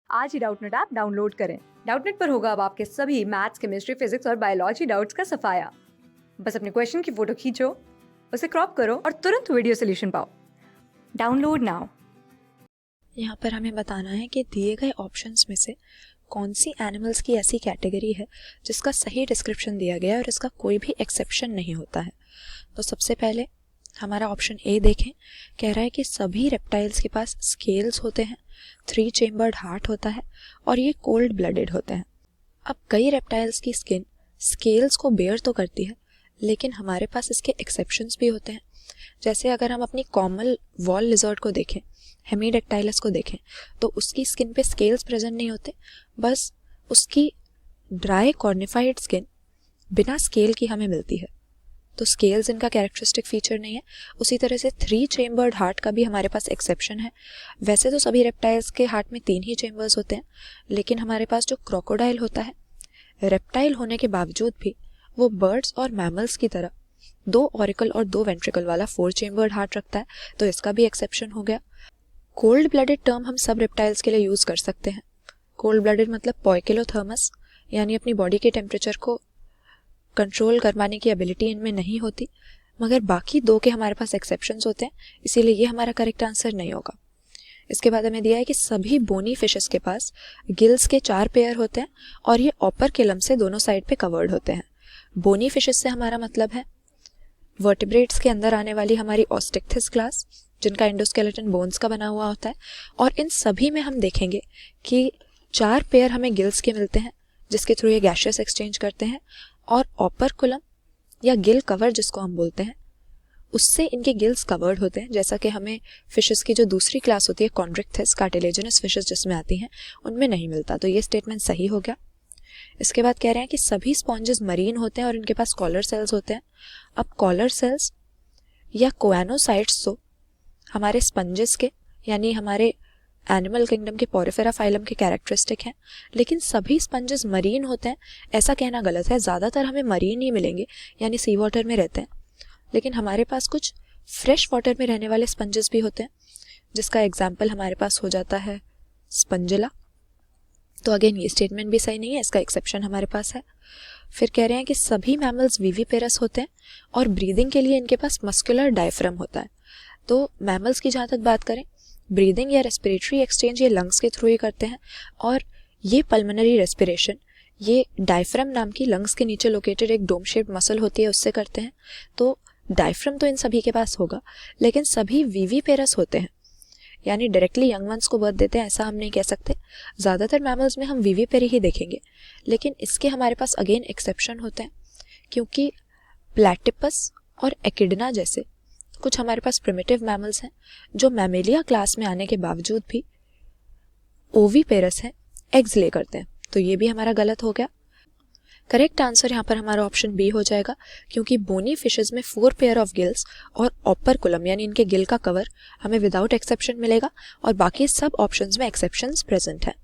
आज ही Doubtnut app download करें। Doubtnut पर होगा अब आपके सभी मैथ्स, केमिस्ट्री, फिजिक्स और बायोलॉजी डाउट्स का सफाया। बस अपने क्वेश्चन की फोटो खींचो, उसे क्रॉप करो और तुरंत वीडियो सोल्यूशन पाओ। Download now. यहाँ पर हमें बताना है कि दिए गए ऑप्शंस में से कौन सी एनिमल्स की ऐसी कैटेगरी है जिसका सही डिस्क्रिप्शन दिया गया है और इसका कोई भी एक्सेप्शन नहीं होता है। तो सबसे पहले हमारा ऑप्शन ए देखें। कह रहा है कि सभी रेप्टाइल्स के पास स्केल्स होते हैं, 3 चेम्बर्ड हार्ट होता है और ये कोल्ड ब्लडेड होते हैं। अब कई रेप्टाइल्स की स्किन स्केल्स को बेयर तो करती है, लेकिन हमारे पास इसके एक्सेप्शंस भी होते हैं। जैसे अगर हम अपनी कॉमन वॉल लिजर्ड को देखें, हेमीडेक्टाइलस को देखें, तो उसकी स्किन पे स्केल्स प्रेजेंट नहीं होते, बस उसकी ड्राई कॉर्निफाइड स्किन बिना स्केल की हमें मिलती है। तो स्केल्स इनका कैरेक्टरिस्टिक फीचर नहीं है। उसी तरह से 3 चेम्बर्ड हार्ट का भी हमारे पास एक्सेप्शन है। वैसे तो सभी रेप्टाइल्स के हार्ट में 3 ही चेम्बर्स होते हैं, लेकिन हमारे पास जो क्रोकोडाइल होता है, रेप्टाइल होने के बावजूद भी वो बर्ड्स और मैमल्स की तरह 2 ऑरिकल और 2 वेंट्रिकल वाला 4 चेम्बर्ड हार्ट रखता है, तो इसका भी एक्सेप्शन हो गया। कोल्ड ब्लडेड टर्म हम सब रेप्टाइल्स के लिए यूज कर सकते हैं। कोल्ड ब्लडेड मतलब पोइकिलोथर्मस, यानी अपनी बॉडी के टेम्परेचर को कंट्रोल करवाने की एबिलिटी इनमें नहीं होती, मगर बाकी 2 के हमारे पास एक्सेप्शंस होते हैं, इसीलिए ये हमारा करेक्ट आंसर नहीं होगा। इसके बाद हमें दिया है कि सभी बोनी फिशेस के पास गिल्स के 4 पेयर होते हैं और ये ऑपर किलम से दोनों साइड पे कवर्ड होते हैं। बोनी फिशेस से हमारा मतलब है वर्टिब्रेट्स के अंदर आने वाली हमारी ऑस्टिक्थिस क्लास, जिनका एंडोस्केलेटन बोन्स का बना हुआ होता है, और इन सभी में हम देखेंगे कि 4 पेयर हमें गिल्स के मिलते हैं, जिसके थ्रू ये गैशियस एक्सचेंज करते हैं, और ऑपरकुलम या गिल कवर जिसको हम बोलते हैं, उससे इनके गिल्स कवर्ड होते हैं, जैसा कि हमें फिशेस की जो दूसरी क्लास होती है कॉन्ड्रिक्थिस, कार्टिलेजिनस फिशेस जिसमें आती हैं, उनमें नहीं मिलता। तो ये स्टेटमेंट सही हो गया। इसके बाद कह रहे हैं कि सभी स्पॉन्जेस मरीन होते हैं और इनके पास कॉलर सेल्स होते हैं। अब कॉलर सेल्स या कोएनोसाइट्स तो हमारे स्पंजेस के, यानी हमारे एनिमल किंगडम के पोरिफेरा फाइलम के कैरेक्टरिस्टिक हैं, लेकिन सभी स्पंजेस मरीन होते हैं ऐसा कहना गलत है। ज़्यादातर हमें मरीन ही मिलेंगे, यानी सी वाटर में रहते हैं, लेकिन हमारे पास कुछ फ्रेश वाटर में रहने वाले स्पंजेस भी होते हैं, जिसका एग्जाम्पल हमारे पास हो जाता है स्पंजिला। तो अगेन ये स्टेटमेंट भी सही नहीं है, इसका एक्सेप्शन हमारे पास है। फिर कह रहे हैं कि सभी मैमल्स विविपेरस होते हैं और ब्रीदिंग के लिए इनके पास मस्कुलर डायफ्राम होता है। तो मैमल्स की जहाँ तक बात करें, ब्रीदिंग या रेस्पिरेटरी एक्सचेंज ये लंग्स के थ्रू ही करते हैं, और ये पल्मोनरी रेस्पिरेशन ये डायफ्राम नाम की लंग्स के नीचे लोकेटेड एक डोम शेप्ड मसल होती है, उससे करते हैं। तो डायफ्राम तो इन सभी के पास होगा, लेकिन सभी विविपेरस होते हैं, यानी डायरेक्टली यंग वंस को बर्थ देते हैं ऐसा हम नहीं कह सकते। ज़्यादातर मैमल्स में हम विविपेरी ही देखेंगे, लेकिन इसके हमारे पास अगेन एक्सेप्शन होते हैं, क्योंकि प्लैटिपस और एकिडना जैसे कुछ हमारे पास प्रिमिटिव मैमल्स हैं जो मैमेलिया क्लास में आने के बावजूद भी ओवीपेरस हैं, एग्स ले करते हैं। तो ये भी हमारा गलत हो गया। करेक्ट आंसर यहाँ पर हमारा ऑप्शन बी हो जाएगा, क्योंकि बोनी फिशेज में 4 पेयर ऑफ गिल्स और ऑपरकुलम यानी इनके गिल का कवर हमें विदाउट एक्सेप्शन मिलेगा, और बाकी सब ऑप्शंस में एक्सेप्शंस प्रेजेंट हैं।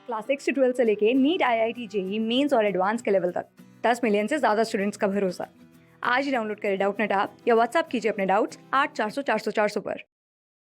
क्लास 6 से 12 से लेके नीट, IIT, JEE मेंस और एडवांस के लेवल तक 10 मिलियन से ज्यादा स्टूडेंट्स का भरोसा। आज ही डाउनलोड करें डाउटनेट ऐप या व्हाट्सएप कीजिए अपने डाउट्स 8400 400 400 पर।